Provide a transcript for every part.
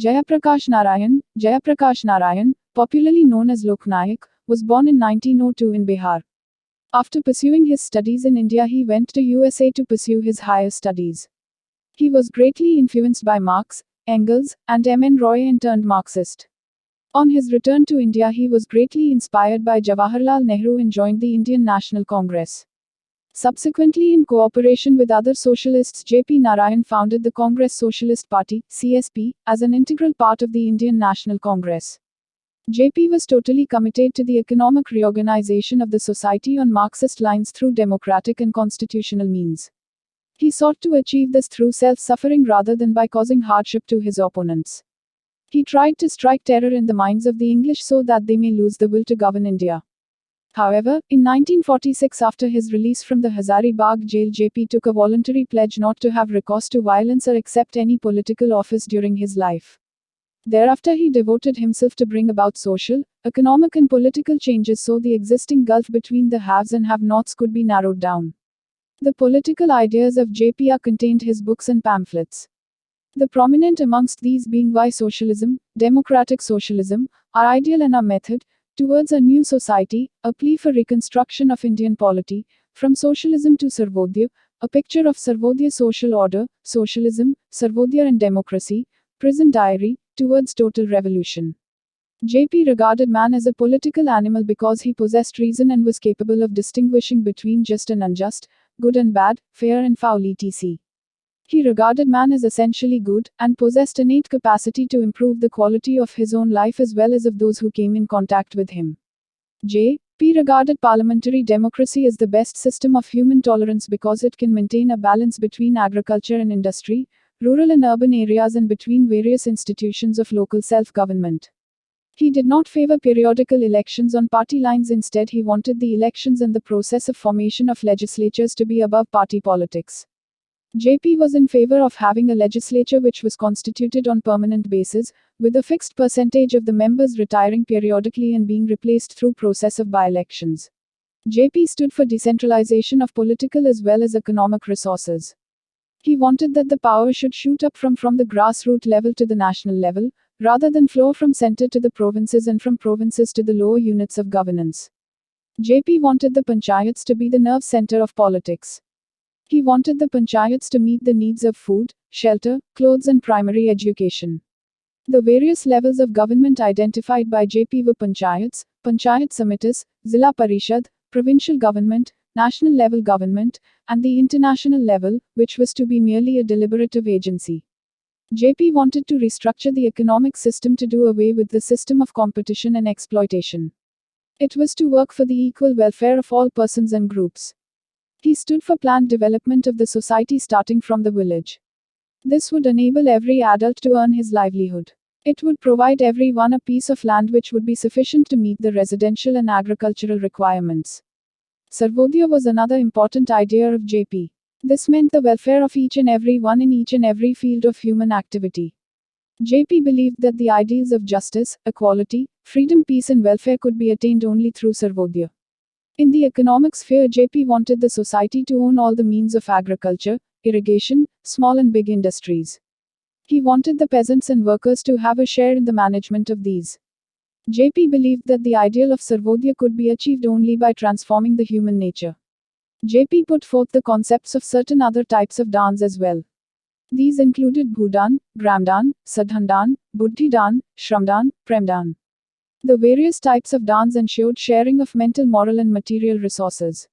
Jayaprakash Narayan, popularly known as Loknayak, was born in 1902 in Bihar. After pursuing his studies in India, he went to USA to pursue his higher studies. He was greatly influenced by Marx, Engels, and M.N. Roy and turned Marxist. On his return to India, he was greatly inspired by Jawaharlal Nehru and joined the Indian National Congress. Subsequently, in cooperation with other socialists, J.P. Narayan founded the Congress Socialist Party (CSP) as an integral part of the Indian National Congress. J.P. was totally committed to the economic reorganization of the society on Marxist lines through democratic and constitutional means. He sought to achieve this through self-suffering rather than by causing hardship to his opponents. He tried to strike terror in the minds of the English so that they may lose the will to govern India. However, in 1946, after his release from the Hazaribagh jail, J.P. took a voluntary pledge not to have recourse to violence or accept any political office during his life. Thereafter, he devoted himself to bring about social, economic and political changes so the existing gulf between the haves and have-nots could be narrowed down. The political ideas of J.P. are contained in his books and pamphlets. The prominent amongst these being why socialism, democratic socialism, are ideal and our method towards a new society, a plea for reconstruction of Indian polity, from socialism to Sarvodaya, a picture of Sarvodaya social order, socialism, Sarvodaya and democracy, prison diary, towards total revolution. J.P. regarded man as a political animal because he possessed reason and was capable of distinguishing between just and unjust, good and bad, fair and foul etc. He regarded man as essentially good, and possessed innate capacity to improve the quality of his own life as well as of those who came in contact with him. J.P. regarded parliamentary democracy as the best system of human tolerance because it can maintain a balance between agriculture and industry, rural and urban areas, and between various institutions of local self-government. He did not favor periodical elections on party lines. Instead, he wanted the elections and the process of formation of legislatures to be above party politics. J.P. was in favor of having a legislature which was constituted on permanent basis, with a fixed percentage of the members retiring periodically and being replaced through process of by-elections. J.P. stood for decentralization of political as well as economic resources. He wanted that the power should shoot up from the grassroots level to the national level, rather than flow from center to the provinces and from provinces to the lower units of governance. J.P. wanted the panchayats to be the nerve center of politics. He wanted the panchayats to meet the needs of food, shelter, clothes and primary education. The various levels of government identified by J.P. were panchayats, panchayat samitis, zilla parishad, provincial government, national level government, and the international level, which was to be merely a deliberative agency. J.P. wanted to restructure the economic system to do away with the system of competition and exploitation. It was to work for the equal welfare of all persons and groups. He stood for planned development of the society starting from the village. This would enable every adult to earn his livelihood. It would provide everyone a piece of land which would be sufficient to meet the residential and agricultural requirements. Sarvodaya was another important idea of J.P. This meant the welfare of each and every one in each and every field of human activity. J.P. believed that the ideals of justice, equality, freedom, peace and welfare could be attained only through Sarvodaya. In the economic sphere, J.P. wanted the society to own all the means of agriculture, irrigation, small and big industries. He wanted the peasants and workers to have a share in the management of these. J.P. believed that the ideal of Sarvodaya could be achieved only by transforming the human nature. J.P. put forth the concepts of certain other types of dance as well. These included Bhudan, Gramdan, Sadhandan, Buddhidan, Shramdan, Premdan. The various types of dance ensured sharing of mental, moral and material resources.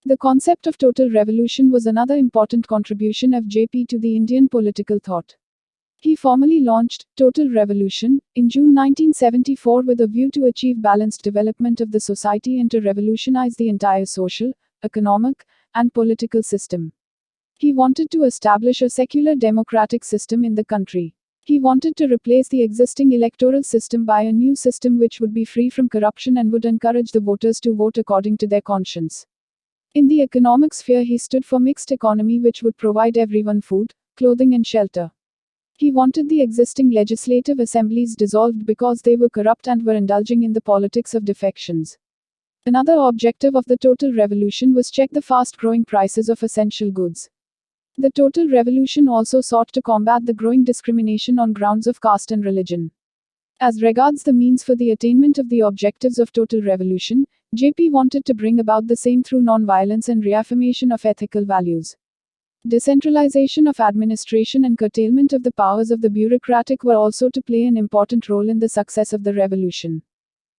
The concept of total revolution was another important contribution of J.P. to the Indian political thought. He formally launched Total Revolution in June 1974 with a view to achieve balanced development of the society and to revolutionize the entire social, economic, and political system. He wanted to establish a secular democratic system in the country. He wanted to replace the existing electoral system by a new system which would be free from corruption and would encourage the voters to vote according to their conscience. In the economic sphere, he stood for mixed economy which would provide everyone food, clothing and shelter. He wanted the existing legislative assemblies dissolved because they were corrupt and were indulging in the politics of defections. Another objective of the total revolution was check the fast-growing prices of essential goods. The total revolution also sought to combat the growing discrimination on grounds of caste and religion. As regards the means for the attainment of the objectives of total revolution, JP wanted to bring about the same through non-violence and reaffirmation of ethical values. Decentralization of administration and curtailment of the powers of the bureaucratic were also to play an important role in the success of the revolution.